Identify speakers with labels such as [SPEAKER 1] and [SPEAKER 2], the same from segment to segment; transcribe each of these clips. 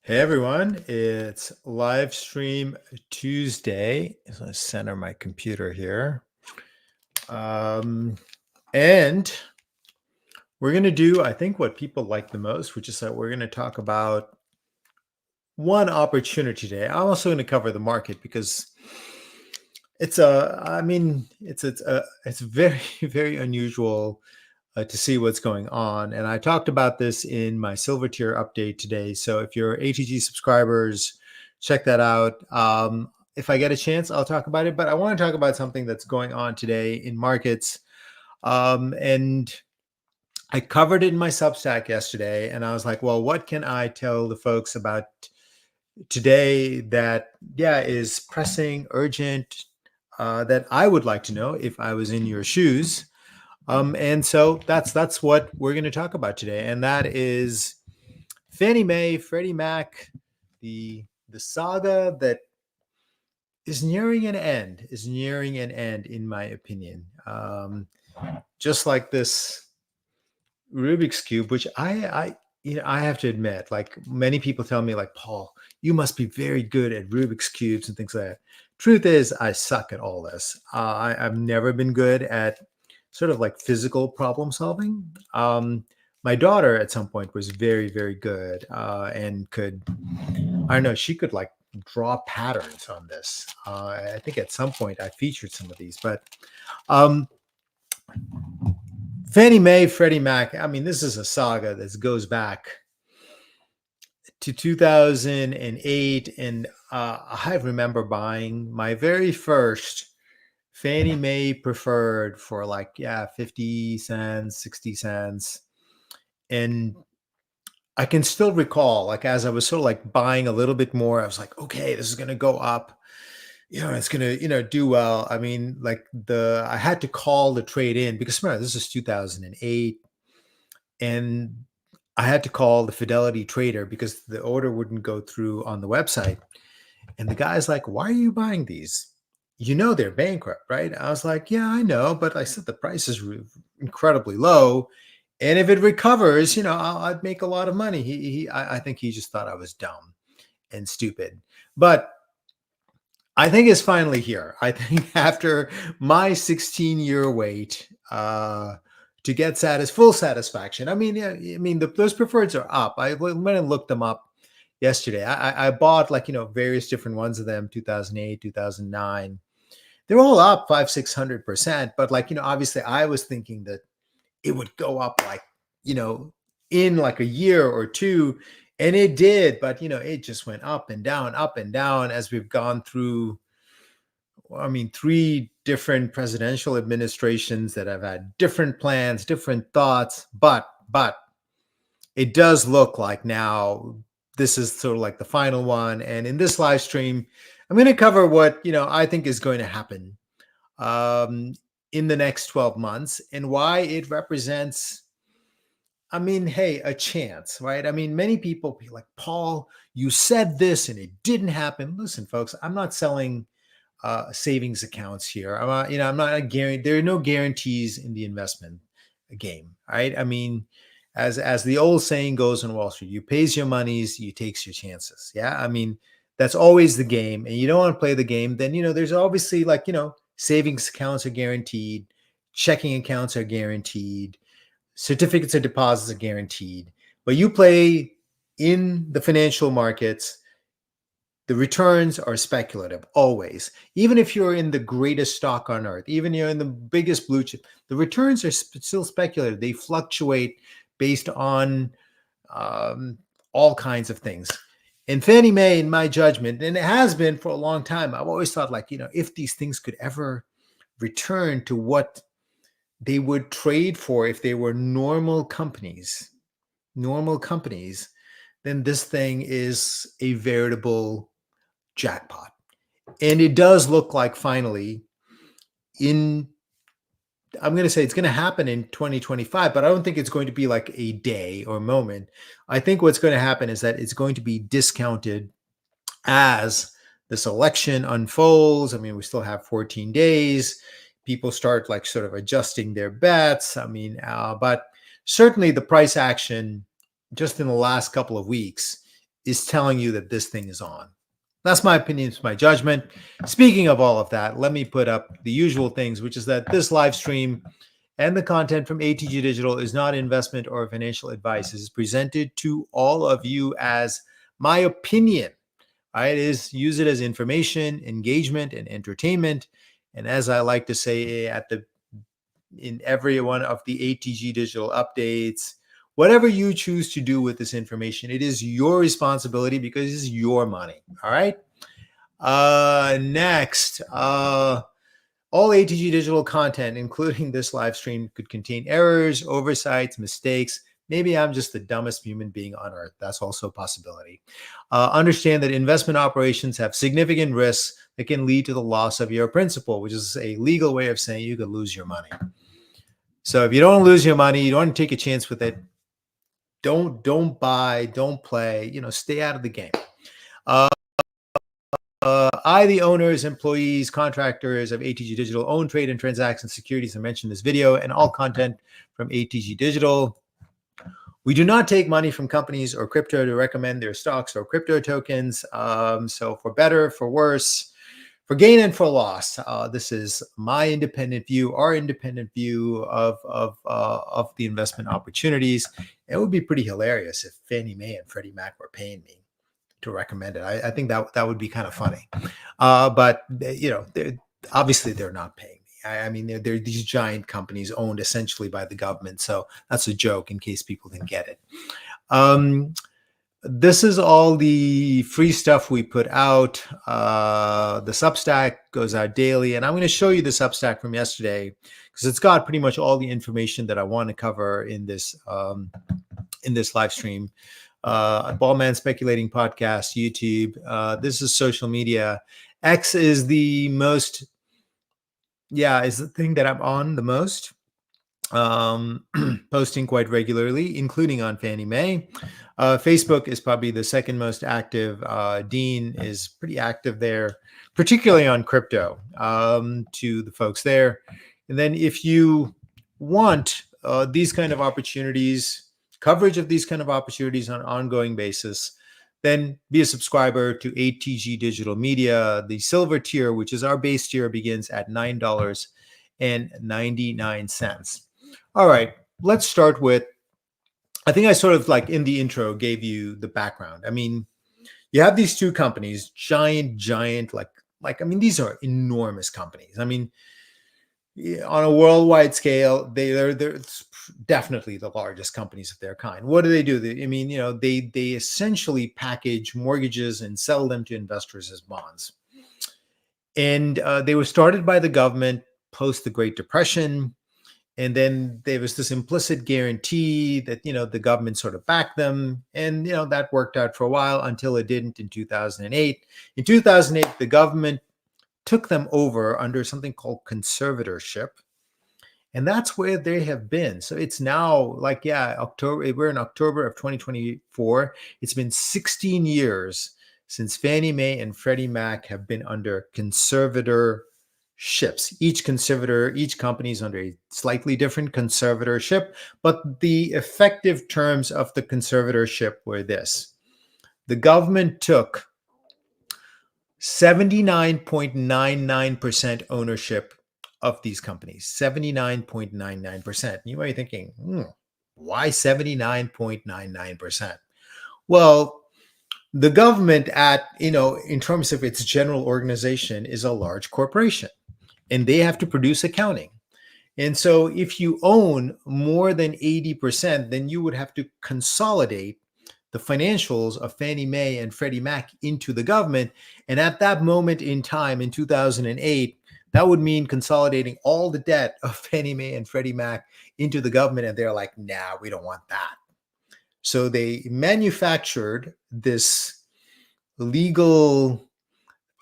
[SPEAKER 1] Hey everyone, it's live stream Tuesday. So I center my computer here. And we're going to do, I think, what people like the most, which is that we're going to talk about one opportunity today. I'm also going to cover the market because it's very, very unusual to see what's going on. And I talked about this in my silver tier update today. So if you're ATG subscribers, check that out. If I get a chance, I'll talk about it. But I want to talk about something that's going on today in markets. And I covered it in my Substack yesterday. And I was like, well, what can I tell the folks about today that, yeah, is pressing, urgent, that I would like to know if I was in your shoes? And so that's what we're going to talk about today, and that is Fannie Mae, Freddie Mac, the saga that is nearing an end. Is nearing an end, in my opinion. Just like this Rubik's cube, which I have to admit, like many people tell me, like Paul, you must be very good at Rubik's cubes and things like that. Truth is, I suck at all this. I've never been good at sort of like physical problem solving. My daughter at some point was very, very good and could, I don't know, she could like draw patterns on this. I think at some point I featured some of these, but um, Fannie Mae, Freddie Mac, I mean, this is a saga that goes back to 2008. And I remember buying my very first Fannie Mae preferred for like, yeah, 50 cents, 60 cents. And I can still recall, like, as I was sort of like buying a little bit more, I was like, okay, this is going to go up. It's going to, do well. I mean, like I had to call the trade in because remember, this is 2008. And I had to call the Fidelity trader because the order wouldn't go through on the website. And the guy's like, why are you buying these? They're bankrupt, right? I was like, yeah, I know, but I said the price is incredibly low. And if it recovers, I'd make a lot of money. I think he just thought I was dumb and stupid. But I think it's finally here. I think after my 16-year wait to get full satisfaction. I mean, yeah, those preferreds are up. I went and looked them up yesterday. I bought like, various different ones of them, 2008, 2009. They're all up 500-600%. But like, obviously I was thinking that it would go up like, in like a year or two. And it did, but it just went up and down as we've gone through, three different presidential administrations that have had different plans, different thoughts, but it does look like now this is sort of like the final one. And in this live stream, I'm going to cover what, I think is going to happen in the next 12 months and why it represents, hey, a chance, right? Many people be like, Paul, you said this and it didn't happen. Listen, folks, I'm not selling savings accounts here. I'm not a guarantee. There are no guarantees in the investment game, right? As the old saying goes on Wall Street, you pays your monies, you takes your chances. Yeah, that's always the game, and you don't want to play the game. Then there's obviously like savings accounts are guaranteed, checking accounts are guaranteed, certificates of deposits are guaranteed. But you play in the financial markets, the returns are speculative always. Even if you're in the greatest stock on earth, even you're in the biggest blue chip, the returns are still speculative. They fluctuate based on all kinds of things. And Fannie Mae, in my judgment, and it has been for a long time, I've always thought like, if these things could ever return to what they would trade for if they were normal companies, then this thing is a veritable jackpot. And it does look like finally I'm going to say it's going to happen in 2025, but I don't think it's going to be like a day or moment. I think what's going to happen is that it's going to be discounted as this election unfolds. We still have 14 days. People start like sort of adjusting their bets. But certainly the price action just in the last couple of weeks is telling you that this thing is on. That's my opinion. It's my judgment. Speaking of all of that, let me put up the usual things, which is that this live stream and the content from ATG Digital is not investment or financial advice. It is presented to all of you as my opinion. It is, use it as information, engagement, and entertainment. And as I like to say in every one of the ATG Digital updates, whatever you choose to do with this information, it is your responsibility because it's your money. All right. Next, all ATG Digital content, including this live stream, could contain errors, oversights, mistakes. Maybe I'm just the dumbest human being on earth. That's also a possibility. Understand that investment operations have significant risks that can lead to the loss of your principal, which is a legal way of saying you could lose your money. So if you don't lose your money, you don't want to take a chance with it. Don't buy, don't play, stay out of the game. I, the owners, employees, contractors of ATG Digital, own, trade, and transaction securities I mentioned in this video, and all content from ATG Digital. We do not take money from companies or crypto to recommend their stocks or crypto tokens. So for better, for worse, for gain and for loss, this is my independent view, our independent view of the investment opportunities. It would be pretty hilarious if Fannie Mae and Freddie Mac were paying me to recommend it. I think that would be kind of funny. But obviously they're not paying me. I mean, they're these giant companies owned essentially by the government. So that's a joke in case people didn't get it. This is all the free stuff we put out. The Substack goes out daily, and I'm going to show you the Substack from yesterday because it's got pretty much all the information that I want to cover in this live stream. Ballman Speculating Podcast, YouTube. This is social media. X is the most, is the thing that I'm on the most. Posting quite regularly, including on Fannie Mae. Facebook is probably the second most active. Dean is pretty active there, particularly on crypto, to the folks there. And then if you want these kind of opportunities, coverage of these kind of opportunities on an ongoing basis, then be a subscriber to ATG Digital Media. The silver tier, which is our base tier, begins at $9.99. All right, let's start with, I think I sort of like in the intro gave you the background. I mean, you have these two companies, giant, these are enormous companies. I mean, on a worldwide scale, they're definitely the largest companies of their kind. What do? They essentially package mortgages and sell them to investors as bonds. And they were started by the government post the Great Depression. And then there was this implicit guarantee that, the government sort of backed them. And, that worked out for a while until it didn't in 2008. In 2008, the government took them over under something called conservatorship. And that's where they have been. So it's now October. We're in October of 2024. It's been 16 years since Fannie Mae and Freddie Mac have been under conservatorships. Each company is under a slightly different conservatorship, but the effective terms of the conservatorship were this. The government took 79.99% ownership of these companies, 79.99%. You might be thinking, why 79.99%? Well, the government in terms of its general organization is a large corporation, and they have to produce accounting. And so if you own more than 80%, then you would have to consolidate the financials of Fannie Mae and Freddie Mac into the government. And at that moment in time, in 2008, that would mean consolidating all the debt of Fannie Mae and Freddie Mac into the government. And they're like, nah, we don't want that. So they manufactured this legal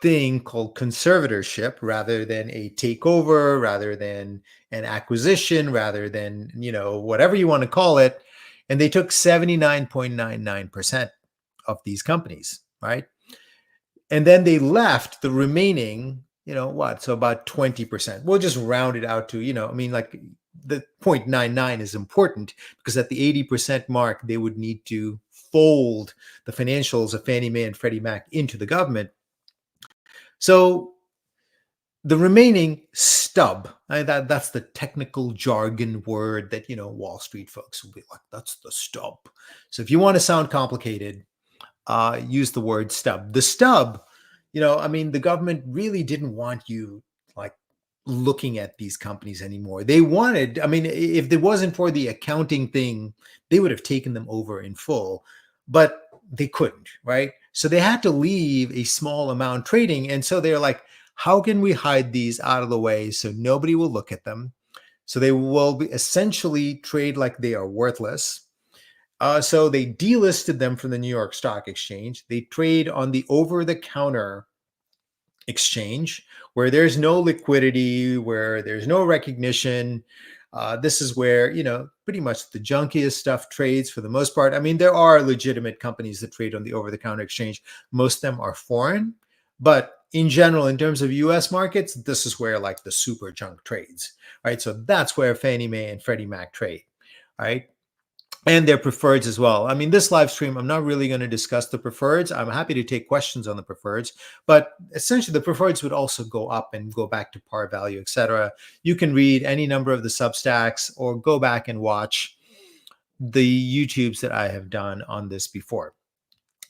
[SPEAKER 1] thing called conservatorship rather than a takeover, rather than an acquisition, rather than, whatever you want to call it. And they took 79.99% of these companies, right? And then they left the remaining, so about 20%. We'll just round it out to, the 0.99 is important because at the 80% mark, they would need to fold the financials of Fannie Mae and Freddie Mac into the government. So the remaining stub, that's the technical jargon word that, Wall Street folks will be like, that's the stub. So if you want to sound complicated, use the word stub. The stub, the government really didn't want you like looking at these companies anymore. They wanted, if it wasn't for the accounting thing, they would have taken them over in full, but they couldn't, right? So they had to leave a small amount trading. And so they're like, how can we hide these out of the way so nobody will look at them? So they will essentially trade like they are worthless. So they delisted them from the New York Stock Exchange. They trade on the over-the-counter exchange where there's no liquidity, where there's no recognition. This is where, pretty much the junkiest stuff trades for the most part. There are legitimate companies that trade on the over-the-counter exchange. Most of them are foreign, but in general, in terms of US markets, this is where like the super junk trades, right? So that's where Fannie Mae and Freddie Mac trade, right? And their preferreds as well. This live stream, I'm not really going to discuss the preferreds. I'm happy to take questions on the preferreds, but essentially the preferreds would also go up and go back to par value, etc. You can read any number of the Substacks or go back and watch the YouTubes that I have done on this before.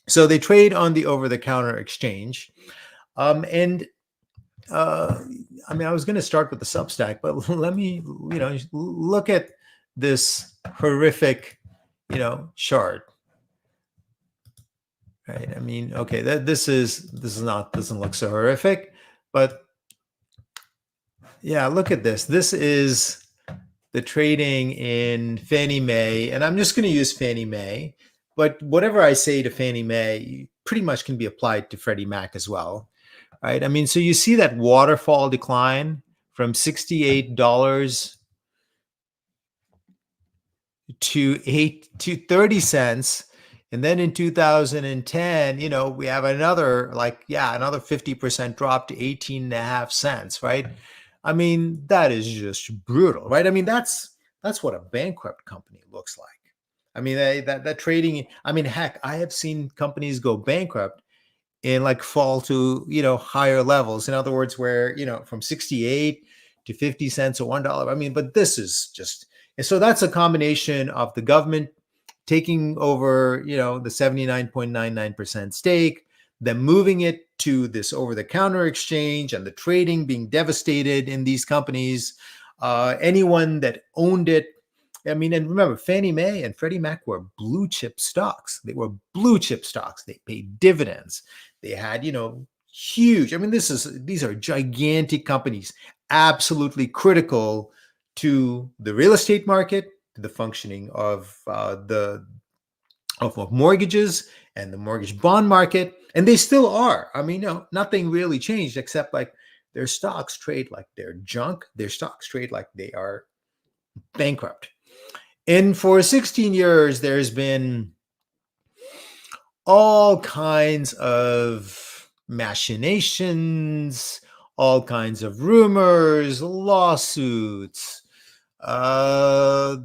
[SPEAKER 1] So they trade on the over-the-counter exchange. I was going to start with the Substack, but let me, look at this horrific, chart. Right. Okay, this doesn't look so horrific, but yeah, look at this. This is the trading in Fannie Mae, and I'm just going to use Fannie Mae, but whatever I say to Fannie Mae pretty much can be applied to Freddie Mac as well. Right. So you see that waterfall decline from $68 to 30 cents. And then in 2010, we have another 50% drop to 18.5 cents, right? That is just brutal, right? That's what a bankrupt company looks like. That trading, heck, I have seen companies go bankrupt and like fall to, higher levels. In other words, where, from 68 to 50 cents or $1. But this is just, and so that's a combination of the government taking over, the 79.99% stake, then moving it to this over-the-counter exchange and the trading being devastated in these companies. Anyone that owned it, and remember, Fannie Mae and Freddie Mac were blue chip stocks. They were blue chip stocks. They paid dividends. They had, huge. These are gigantic companies, absolutely critical to the real estate market, to the functioning of mortgages and the mortgage bond market, and they still are. Nothing really changed except like their stocks trade like they're junk. Their stocks trade like they are bankrupt. And for 16 years, there's been all kinds of machinations, all kinds of rumors, lawsuits. That's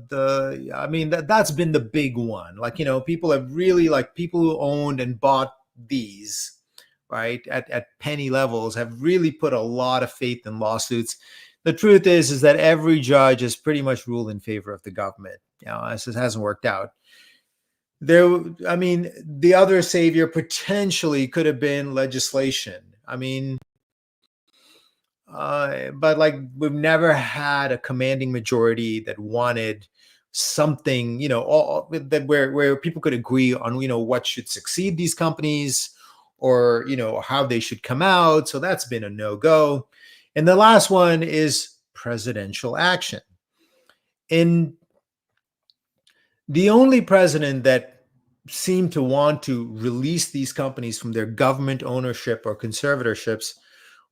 [SPEAKER 1] been the big one. People have really, people who owned and bought these, right, at penny levels have really put a lot of faith in lawsuits. The truth is that every judge has pretty much ruled in favor of the government. This hasn't worked out. The other savior potentially could have been legislation. But we've never had a commanding majority that wanted something, where people could agree on, what should succeed these companies or, how they should come out. So that's been a no-go. And the last one is presidential action. And the only president that seemed to want to release these companies from their government ownership or conservatorships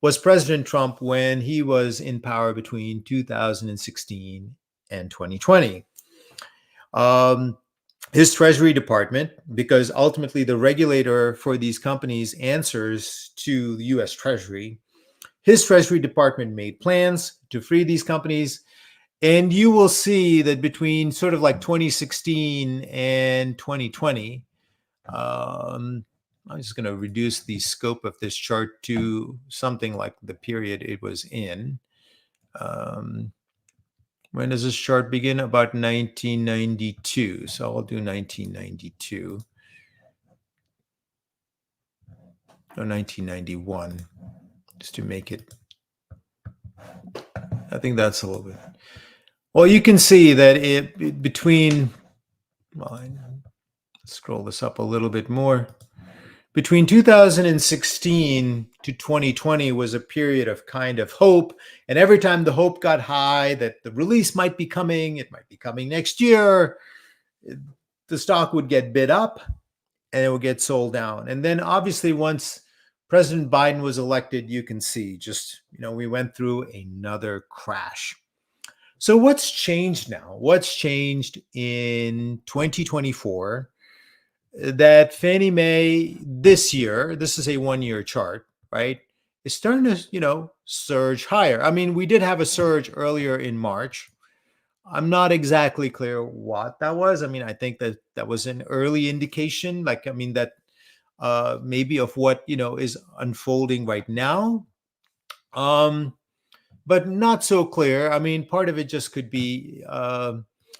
[SPEAKER 1] was President Trump when he was in power between 2016 and 2020. His Treasury Department, because ultimately the regulator for these companies answers to the US Treasury, his Treasury Department made plans to free these companies. And you will see that between sort of 2016 and 2020, Um, I'm just going to reduce the scope of this chart to something like the period it was in. When does this chart begin? About 1992. So I'll do 1992 or 1991 just to make it. I think that's a little bit. Well, you can see that it between. Well, let's scroll this up a little bit more. Between 2016 to 2020 was a period of kind of hope. And every time the hope got high that the release might be coming, it might be coming next year, the stock would get bid up and it would get sold down. And then obviously once President Biden was elected, you can see just, we went through another crash. So what's changed now? What's changed in 2024? That Fannie Mae this year, this is a 1-year chart, right, is starting to, surge higher. I mean, we did have a surge earlier in March. I'm not exactly clear what that was. I mean, I think that was an early indication, that maybe of what, is unfolding right now. But not so clear. I mean, part of it just could be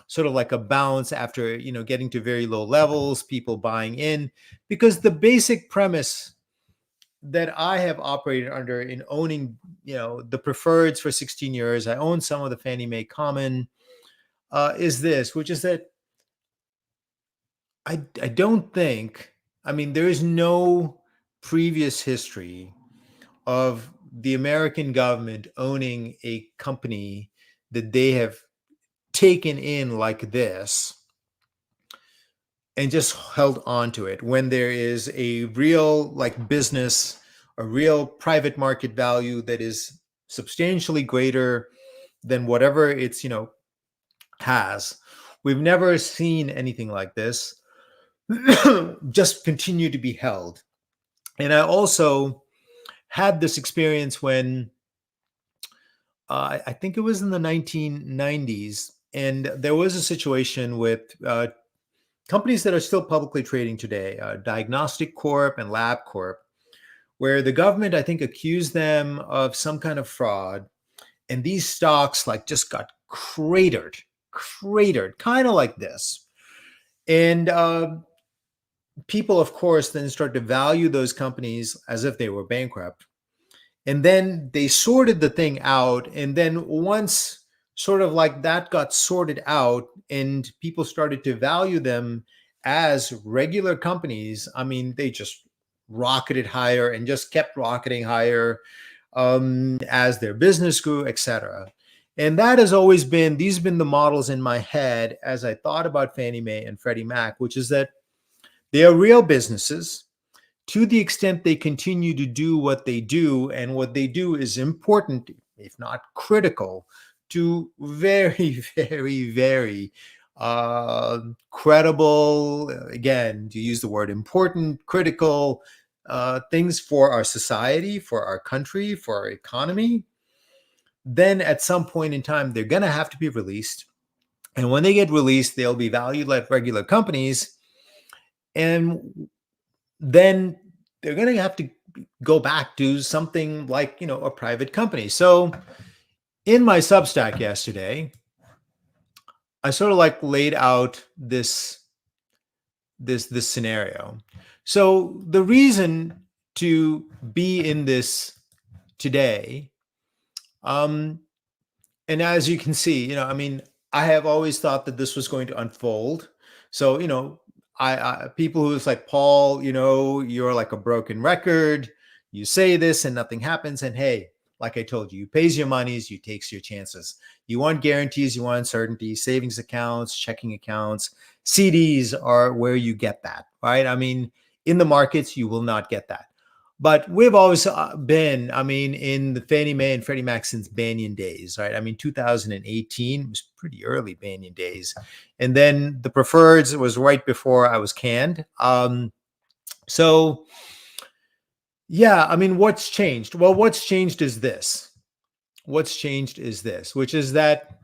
[SPEAKER 1] sort of like a bounce after, getting to very low levels, people buying in, because the basic premise that I have operated under in owning, the preferreds for 16 years, I own some of the Fannie Mae Common, is this, which is that I don't think, I mean, there is no previous history of the American government owning a company that they have taken in like this and just held on to it when there is a real business, a real private market value that is substantially greater than whatever it's has. We've never seen anything like this just continue to be held. And I also had this experience when I think it was in the 1990s, and there was a situation with companies that are still publicly trading today, Diagnostic Corp and Lab Corp, where the government, I think, accused them of some kind of fraud, and these stocks just got cratered, kind of like this. And people, of course, then start to value those companies as if they were bankrupt. And then they sorted the thing out. And then once sort of that got sorted out and people started to value them as regular companies, I mean, they just rocketed higher and just kept rocketing higher as their business grew, etc. And that has always been, these have been the models in my head as I thought about Fannie Mae and Freddie Mac, which is that they are real businesses to the extent they continue to do what they do, and what they do is important, if not critical, to very, very, very credible, again, to use the word important, critical things for our society, for our country, for our economy, then at some point in time, they're going to have to be released. And when they get released, they'll be valued like regular companies. And then they're going to have to go back to something like, a private company. So in my Substack yesterday, I sort of laid out this scenario. So the reason to be in this today, and as you can see, I mean, I have always thought that this was going to unfold. So, I people who's like, Paul, you're like a broken record. You say this and nothing happens. And hey, like I told you, you pays your monies, you takes your chances. You want guarantees, you want certainty. Savings accounts, checking accounts, CDs are where you get that, right? I mean, in the markets, you will not get that. But we've always been, I mean, in the Fannie Mae and Freddie Mac since Banyan days, right? I mean, 2018 was pretty early Banyan days. And then the preferreds was right before I was canned. So, yeah, I mean, what's changed? Well, what's changed is this. What's changed is this, which is that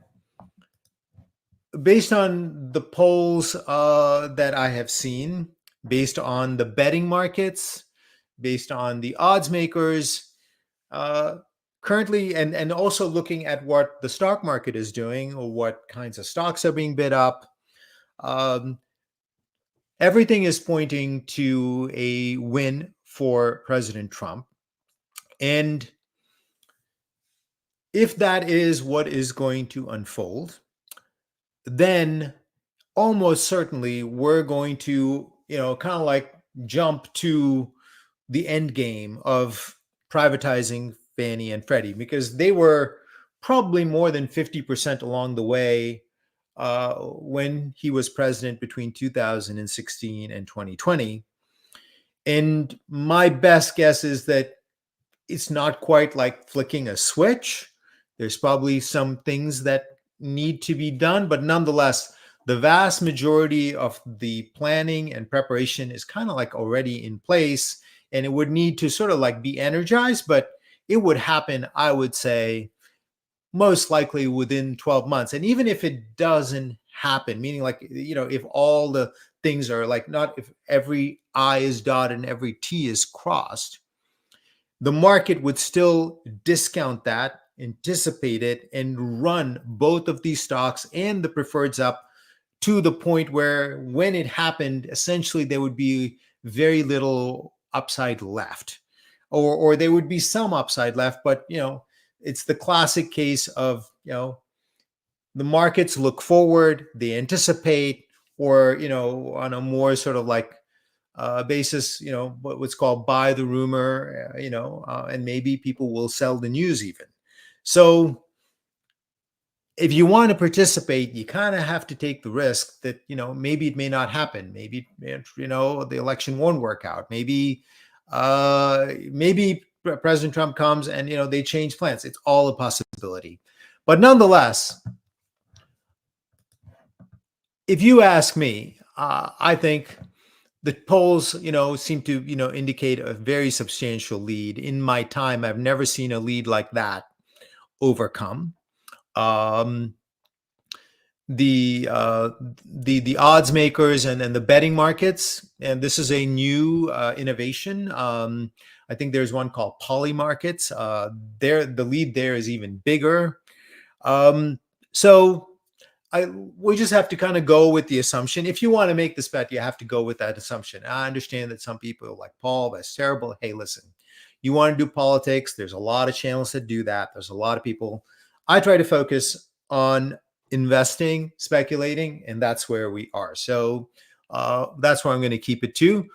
[SPEAKER 1] based on the polls that I have seen, based on the betting markets, based on the odds makers, uh, currently, and also looking at what the stock market is doing or what kinds of stocks are being bid up. Um, Everything is pointing to a win for President Trump. And if that is what is going to unfold, then almost certainly we're going to, kind of like jump to the end game of privatizing Fannie and Freddie, because they were probably more than 50% along the way when he was president between 2016 and 2020. And my best guess is that it's not quite like flicking a switch. There's probably some things that need to be done, but nonetheless, the vast majority of the planning and preparation is kind of like already in place, and it would need to sort of like be energized, but it would happen, I would say, most likely within 12 months. And even if it doesn't happen, meaning like, if all the things are like, not if every I is dotted and every T is crossed, the market would still discount that, anticipate it, and run both of these stocks and the preferreds up to the point where when it happened, essentially there would be very little upside left, or there would be some upside left, but it's the classic case of the markets look forward, they anticipate, or on a more sort of like basis, what's called buy the rumor, and maybe people will sell the news even. So if you want to participate, you kind of have to take the risk that, maybe it may not happen. Maybe, the election won't work out. Maybe President Trump comes and, they change plans. It's all a possibility. But nonetheless, if you ask me, I think the polls, seem to, indicate a very substantial lead. In my time, I've never seen a lead like that overcome. The odds makers and the betting markets, and this is a new innovation. I think there's one called Poly Markets. The lead there is even bigger. So we just have to kind of go with the assumption. If you want to make this bet, you have to go with that assumption. I understand that some people are like, Paul, that's terrible. Hey, listen, you want to do politics. There's a lot of channels that do that. There's a lot of people. I try to focus on investing, speculating, and that's where we are. So that's where I'm going to keep it to.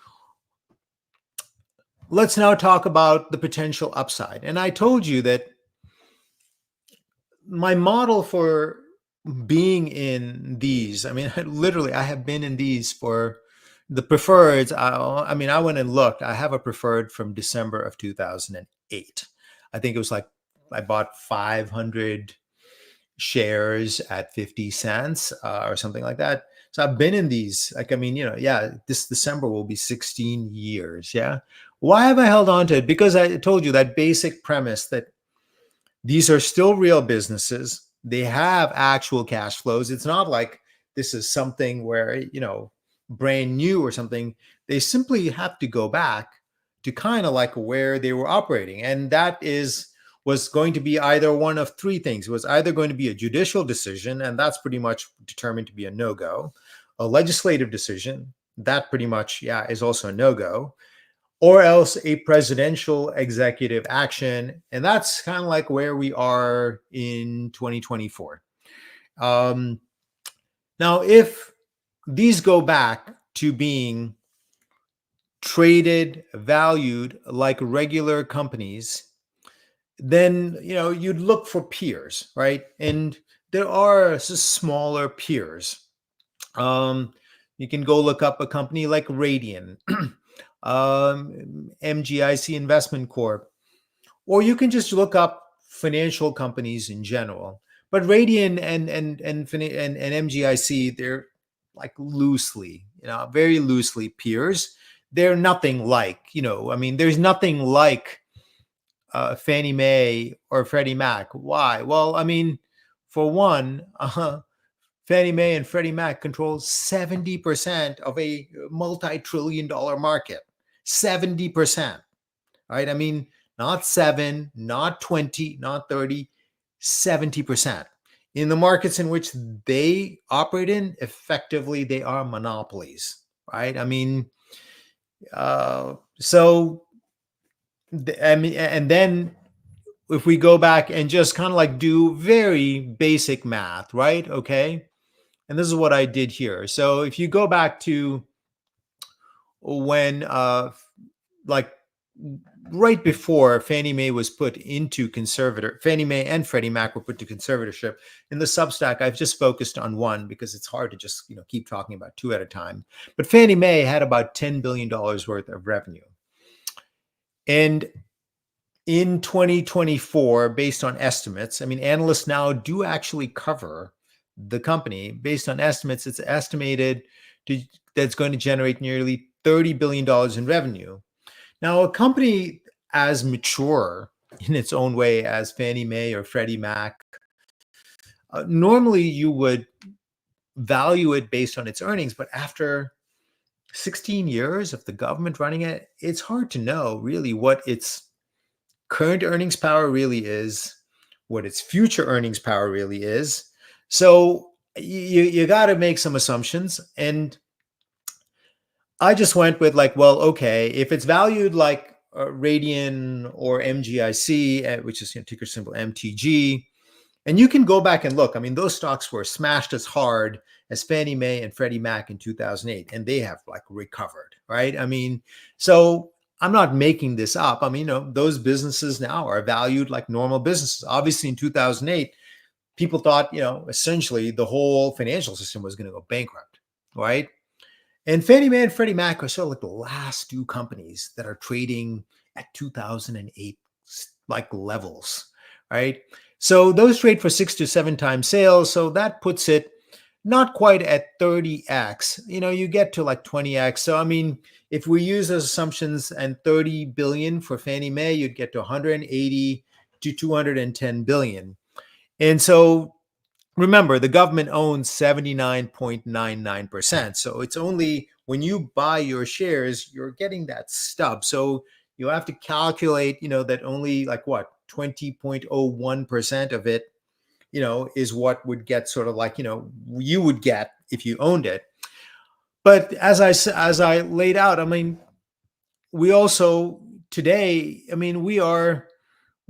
[SPEAKER 1] Let's now talk about the potential upside. And I told you that my model for being in these, I mean, literally, I have been in these for the preferreds. I mean, I went and looked. I have a preferred from December of 2008. I think it was like I bought 500 shares at 50 cents or something like that. So I've been in these, like, I mean, this December will be 16 years. Yeah. Why have I held on to it? Because I told you that basic premise that these are still real businesses. They have actual cash flows. It's not like this is something where, brand new or something. They simply have to go back to kind of like where they were operating. And that was going to be either one of three things. It was either going to be a judicial decision, and that's pretty much determined to be a no-go. A legislative decision, that pretty much, is also a no-go. Or else a presidential executive action. And that's kind of like where we are in 2024. Now, if these go back to being traded, valued like regular companies, then, you'd look for peers, right? And there are smaller peers. You can go look up a company like Radian. MGIC Investment Corp, or you can just look up financial companies in general. But Radian and MGIC, they're like loosely, very loosely peers. They're nothing like, I mean, there's nothing like Fannie Mae or Freddie Mac. Why? Well, I mean, for one, Fannie Mae and Freddie Mac control 70% of a multi-trillion-dollar market. 70%. Right? I mean, not 7, not 20, not 30, 70%. In the markets in which they operate in, effectively, they are monopolies, right? I mean, so, I mean, and then if we go back and just kind of like do very basic math, right? Okay. And this is what I did here. So if you go back to when, like, right before Fannie Mae was put into Fannie Mae and Freddie Mac were put to conservatorship. In the Substack, I've just focused on one because it's hard to just keep talking about two at a time. But Fannie Mae had about $10 billion worth of revenue. And in 2024, based on estimates, I mean, analysts now do actually cover the company. Based on estimates, it's estimated that's going to generate nearly $30 billion in revenue. Now, a company as mature in its own way as Fannie Mae or Freddie Mac, normally you would value it based on its earnings, but after 16 years of the government running it, it's hard to know really what its current earnings power really is, what its future earnings power really is. So you got to make some assumptions. And I just went with like, well, okay, if it's valued like Radian or MGIC, which is ticker symbol MTG, and you can go back and look. I mean, those stocks were smashed as hard as Fannie Mae and Freddie Mac in 2008, and they have like recovered, right? I mean, so I'm not making this up. I mean, those businesses now are valued like normal businesses. Obviously, in 2008, people thought, essentially the whole financial system was going to go bankrupt, right? And Fannie Mae and Freddie Mac are sort of like the last two companies that are trading at 2008 like levels, right? So those trade for 6 to 7 times sales. So that puts it not quite at 30x. You get to like 20x. So I mean, if we use those assumptions and 30 billion for Fannie Mae, you'd get to 180 to 210 billion. And so remember, the government owns 79.99%. So it's only when you buy your shares, you're getting that stub. So you have to calculate, that only like what, 20.01% of it, is what would get sort of like, you would get if you owned it. But as I laid out, I mean, we also today, I mean, we're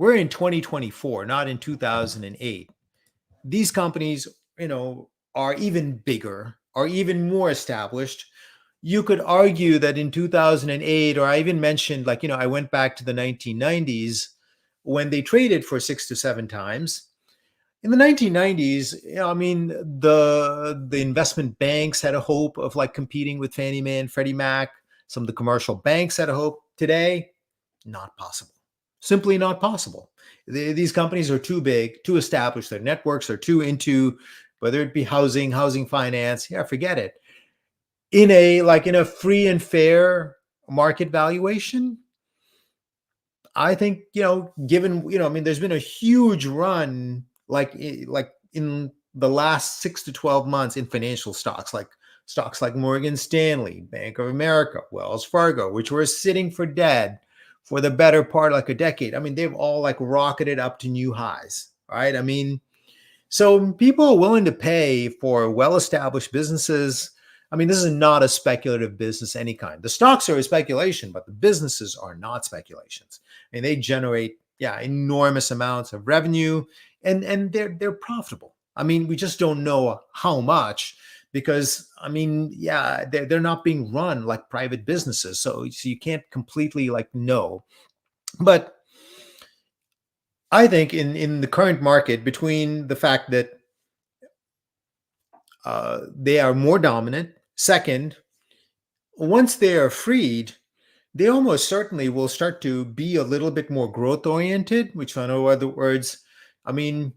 [SPEAKER 1] in 2024, not in 2008. These companies, are even bigger, are even more established. You could argue that in 2008, or I even mentioned, like, I went back to the 1990s when they traded for 6 to 7 times. In the 1990s, I mean, the investment banks had a hope of like competing with Fannie Mae and Freddie Mac. Some of the commercial banks had a hope. Today, not possible. Simply not possible. These companies are too big, too established. Their networks are too into, whether it be housing finance. Yeah, forget it. In a free and fair market valuation, I think, given, I mean, there's been a huge run like in the last 6 to 12 months in financial stocks like Morgan Stanley, Bank of America, Wells Fargo, which were sitting for dead for the better part of like a decade. I mean, they've all like rocketed up to new highs, right? I mean, so people are willing to pay for well-established businesses. I mean, this is not a speculative business any kind. The stocks are a speculation, but the businesses are not speculations. I mean, they generate, enormous amounts of revenue, and they're profitable. I mean, we just don't know how much because, I mean, they're not being run like private businesses. So you can't completely like know. But I think in the current market, between the fact that they are more dominant, second, once they are freed, they almost certainly will start to be a little bit more growth oriented, which in other words, I mean,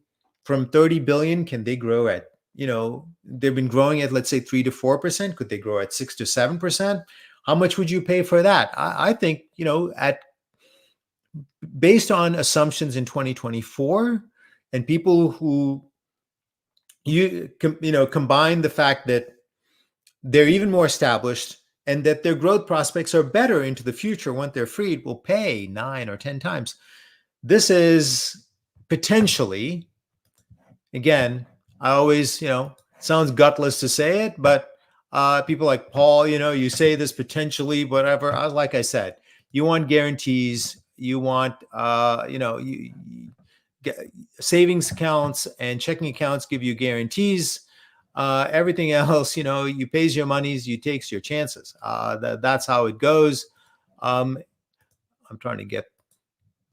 [SPEAKER 1] from 30 billion, can they grow at, they've been growing at, let's say 3 to 4%. Could they grow at 6 to 7%? How much would you pay for that? I think, based on assumptions in 2024 and people who combine the fact that they're even more established and that their growth prospects are better into the future once they're freed, will pay 9 or 10 times. This is potentially, again, I always, sounds gutless to say it, but people like Paul, you say this potentially, whatever. Like I said, you want guarantees. You want, savings accounts and checking accounts give you guarantees. Everything else, you pays your monies, you takes your chances. That's how it goes. I'm trying to get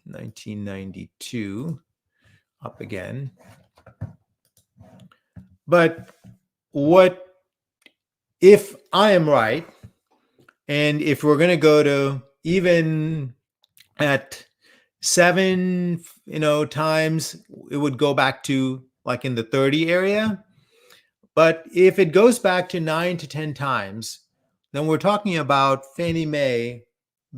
[SPEAKER 1] 1992 up again. But what if I am right, and if we're going to go to even at 7, times, it would go back to like in the 30 area. But if it goes back to 9 to 10 times, then we're talking about Fannie Mae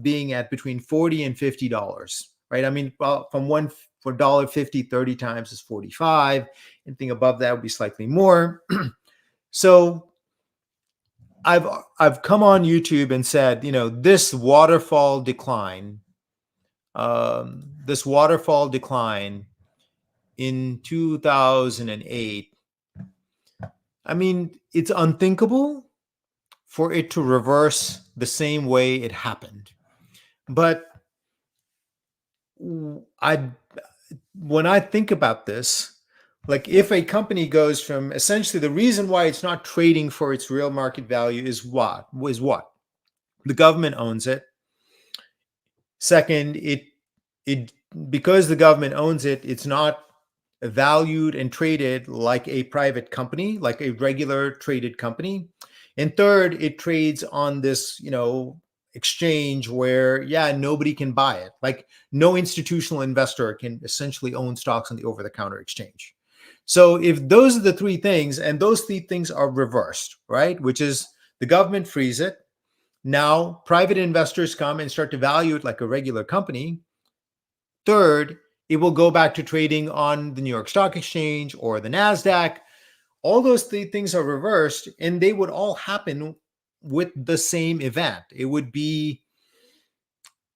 [SPEAKER 1] being at between $40 and $50, right? I mean, from one for $1.50, 30 times is 45. Anything above that would be slightly more. So I've come on YouTube and said, this waterfall decline in 2008, I mean, it's unthinkable for it to reverse the same way it happened. But when I think about this, like if a company goes from essentially the reason why it's not trading for its real market value is what? The government owns it. Second, it because the government owns it, it's not valued and traded like a private company, like a regular traded company. And third, it trades on this, exchange where, nobody can buy it. Like no institutional investor can essentially own stocks on the over-the-counter exchange. So if those are the three things, and those three things are reversed, right, which is the government frees it, now private investors come and start to value it like a regular company. Third, it will go back to trading on the New York Stock Exchange or the NASDAQ. All those three things are reversed, and they would all happen with the same event. It would be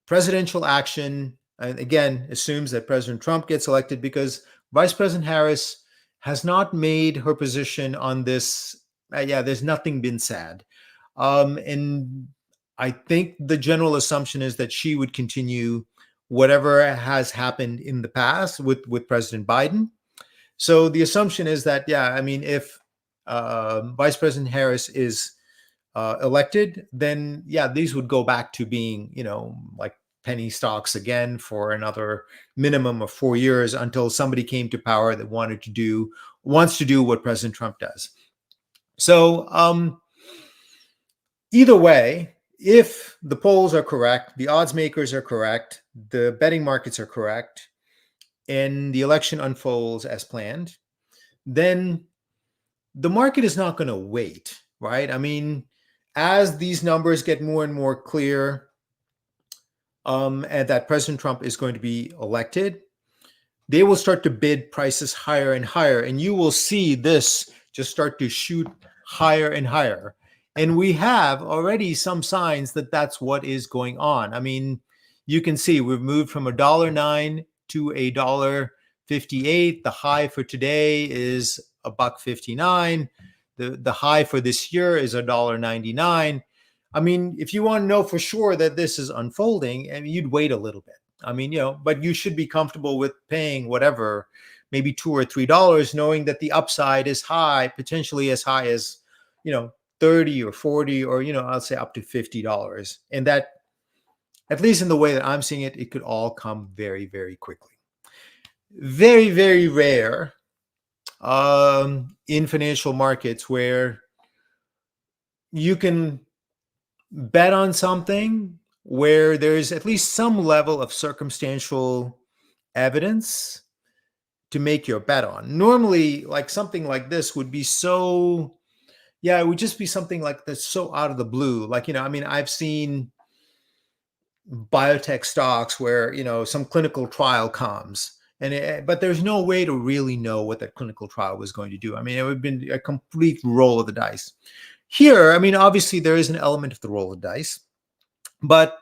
[SPEAKER 1] presidential action, and again, assumes that President Trump gets elected, because Vice President Harris has not made her position on this. There's nothing been said. And I think the general assumption is that she would continue whatever has happened in the past with President Biden. So the assumption is that, if Vice President Harris is elected, then these would go back to being, like penny stocks again for another minimum of 4 years until somebody came to power that wants to do what President Trump does. So either way, if the polls are correct, the odds makers are correct, the betting markets are correct, and the election unfolds as planned, then the market is not going to wait, right? I mean, as these numbers get more and more clear, and that President Trump is going to be elected, they will start to bid prices higher and higher, and you will see this just start to shoot higher and higher. And we have already some signs that that's what is going on. I mean, you can see we've moved from $1.09 to $1.58. The high for today is $1.59. The high for this year is $1.99. I mean, if you want to know for sure that this is unfolding, I mean, you'd wait a little bit. I mean, but you should be comfortable with paying whatever, maybe $2 or $3, knowing that the upside is high, potentially as high as, 30 or 40, or, I'll say up to $50. And that, at least in the way that I'm seeing it, it could all come very, very quickly. Very, very rare in financial markets where you can bet on something where there's at least some level of circumstantial evidence to make your bet on. Normally, like something like this would be so, it would just be something like that's so out of the blue. Like, I've seen biotech stocks where, some clinical trial comes But there's no way to really know what that clinical trial was going to do. I mean, it would have been a complete roll of the dice. Here, I mean, obviously there is an element of the roll of the dice, but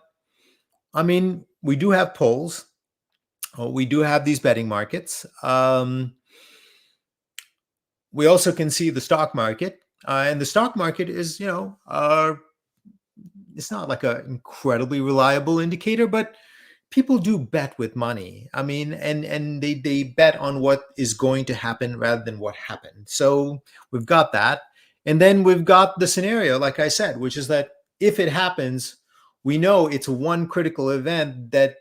[SPEAKER 1] I mean, we do have polls. We do have these betting markets. We also can see the stock market, and the stock market is, it's not like an incredibly reliable indicator, but people do bet with money. I mean, and they bet on what is going to happen rather than what happened. So we've got that. And then we've got the scenario, like I said, which is that if it happens, we know it's one critical event that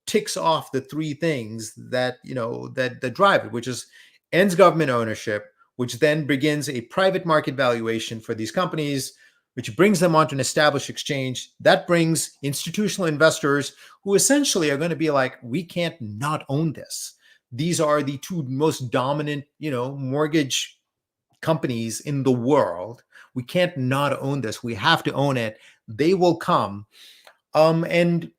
[SPEAKER 1] ticks off the three things that, that drive it, which is ends government ownership, which then begins a private market valuation for these companies, which brings them onto an established exchange. That brings institutional investors who essentially are going to be like, we can't not own this. These are the two most dominant, mortgage companies in the world. We can't not own this. We have to own it. They will come. And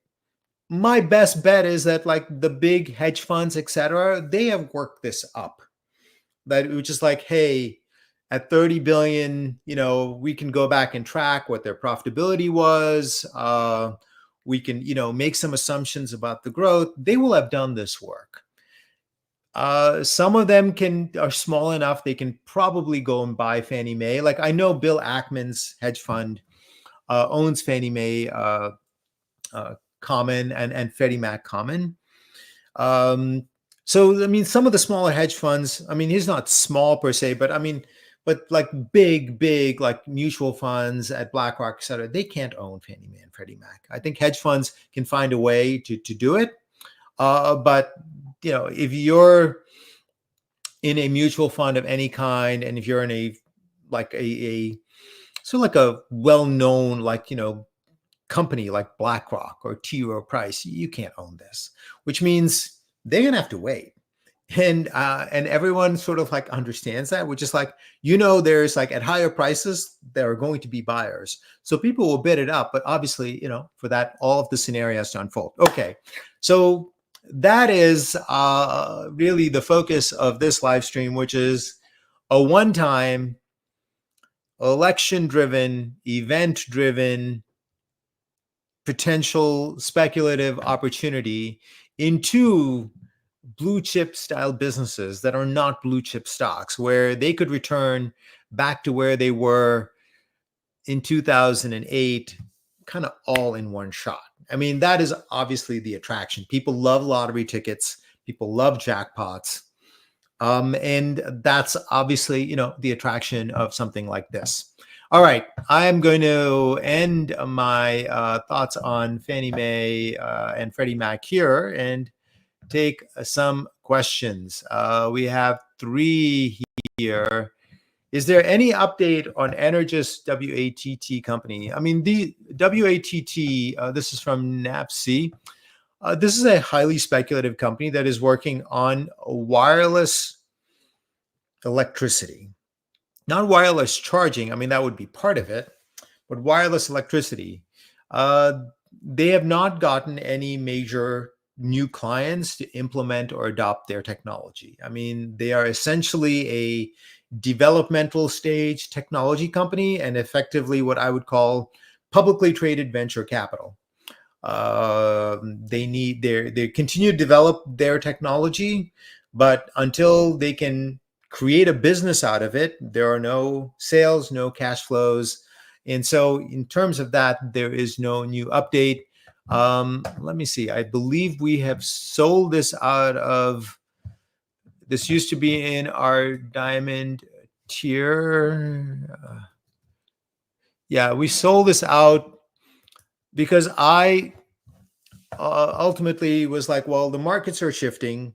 [SPEAKER 1] my best bet is that like the big hedge funds, et cetera, they have worked this up. That it was just like, hey, at 30 billion, we can go back and track what their profitability was. We can, make some assumptions about the growth. They will have done this work. Some of them are small enough, they can probably go and buy Fannie Mae. Like I know Bill Ackman's hedge fund owns Fannie Mae Common and Freddie Mac Common. So, I mean, some of the smaller hedge funds, I mean, he's not small per se, but I mean, but like big, like mutual funds at BlackRock, et cetera, they can't own Fannie Mae and Freddie Mac. I think hedge funds can find a way to do it. But, if you're in a mutual fund of any kind, and if you're in a well-known, company like BlackRock or T. Rowe Price, you can't own this, which means they're gonna have to wait. And everyone sort of like understands that, which is like, there's like at higher prices, there are going to be buyers. So people will bid it up, but obviously, for that, all of the scenarios to unfold. Okay. So that is really the focus of this live stream, which is a one-time election-driven, event-driven, potential speculative opportunity into blue chip style businesses that are not blue chip stocks, where they could return back to where they were in 2008, kind of all in one shot. I mean, that is obviously the attraction. People love lottery tickets. People love jackpots. And that's obviously, the attraction of something like this. All right, I'm going to end my thoughts on Fannie Mae and Freddie Mac here and take some questions. We have 3 here. Is there any update on Energous WATT company? I mean, the WATT, this is from NAPC. This is a highly speculative company that is working on wireless electricity. Not wireless charging. I mean, that would be part of it, but wireless electricity. They have not gotten any major new clients to implement or adopt their technology. I mean, they are essentially a developmental stage technology company and effectively what I would call publicly traded venture capital. They continue to develop their technology, but until they can create a business out of it, there are no sales, no cash flows. And so in terms of that, there is no new update. Let me see. I believe we have sold this out of, this used to be in our diamond tier. Yeah, we sold this out because I ultimately was like, well, the markets are shifting.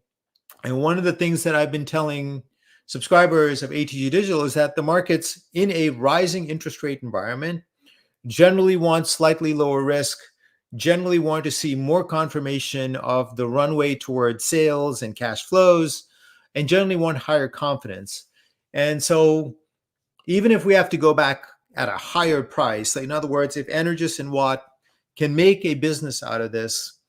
[SPEAKER 1] And one of the things that I've been telling subscribers of ATG Digital is that the markets in a rising interest rate environment generally want slightly lower risk, generally want to see more confirmation of the runway towards sales and cash flows, and generally want higher confidence. And so even if we have to go back at a higher price, in other words, if Energous and Watt can make a business out of this,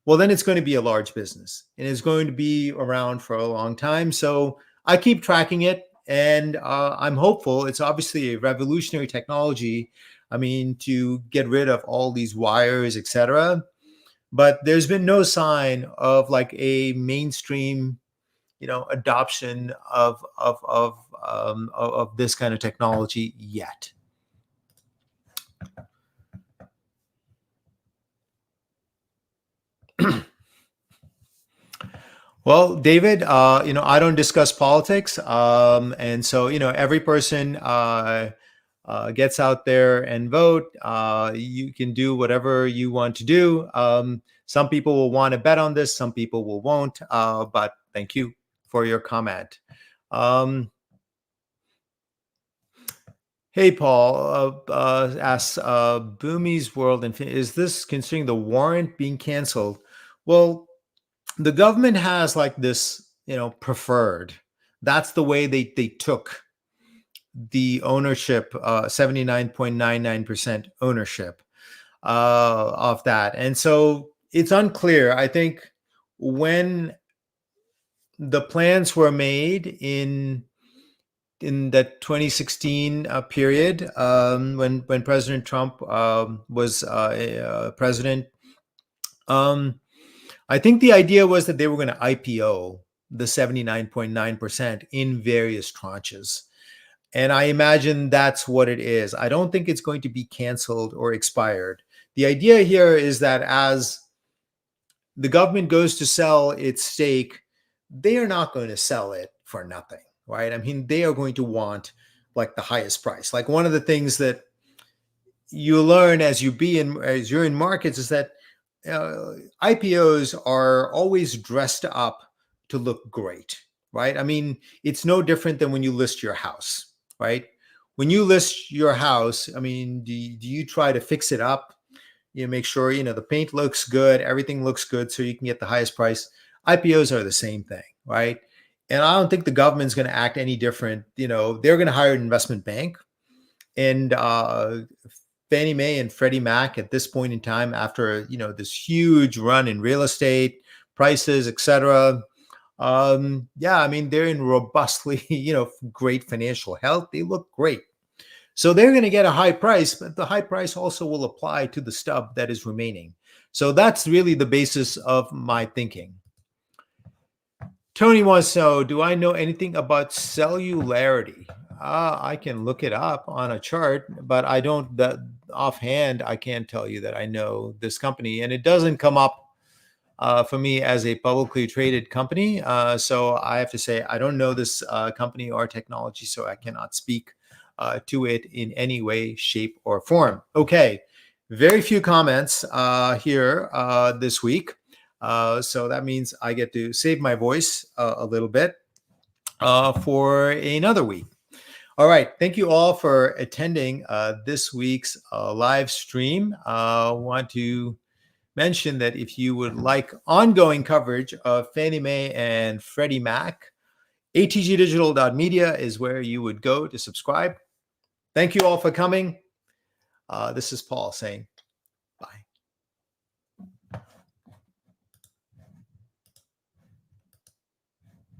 [SPEAKER 1] well, then it's going to be a large business and it's going to be around for a long time. So I keep tracking it, and I'm hopeful. It's obviously a revolutionary technology. I mean, to get rid of all these wires, etc. But there's been no sign of like a mainstream, adoption of this kind of technology yet. Well, David, I don't discuss politics, and so every person gets out there and vote. You can do whatever you want to do. Some people will want to bet on this, some people will won't. But thank you for your comment. Hey, Paul asks, Boomy's World, is this considering the warrant being canceled? Well, the government has like this, preferred. That's the way they took the ownership, 79.99% ownership of that. And so it's unclear. I think when the plans were made in that 2016 period, when President Trump was president, I think the idea was that they were going to IPO the 79.9% in various tranches. And I imagine that's what it is. I don't think it's going to be canceled or expired. The idea here is that as the government goes to sell its stake, they are not going to sell it for nothing, right? I mean, they are going to want like the highest price. Like one of the things that you learn as you're in markets is that IPOs are always dressed up to look great, right? I mean, it's no different than when you list your house, right? When you list your house, I mean, do you try to fix it up? Make sure, the paint looks good, everything looks good so you can get the highest price. IPOs are the same thing, right? And I don't think the government's going to act any different. They're going to hire an investment bank, and Fannie Mae and Freddie Mac at this point in time, after this huge run in real estate prices, etc. Yeah, I mean, they're in robustly great financial health. They look great, so they're going to get a high price, but the high price also will apply to the stub that is remaining. So that's really the basis of my thinking. Tony wants to know, do I know anything about cellularity? I can look it up on a chart, but I don't, offhand, I can't tell you that I know this company, and it doesn't come up for me as a publicly traded company. So I have to say, I don't know this company or technology, so I cannot speak to it in any way, shape, or form. Okay, very few comments here this week. So that means I get to save my voice a little bit for another week. All right. Thank you all for attending this week's live stream. I want to mention that if you would like ongoing coverage of Fannie Mae and Freddie Mac, atgdigital.media is where you would go to subscribe. Thank you all for coming. This is Paul saying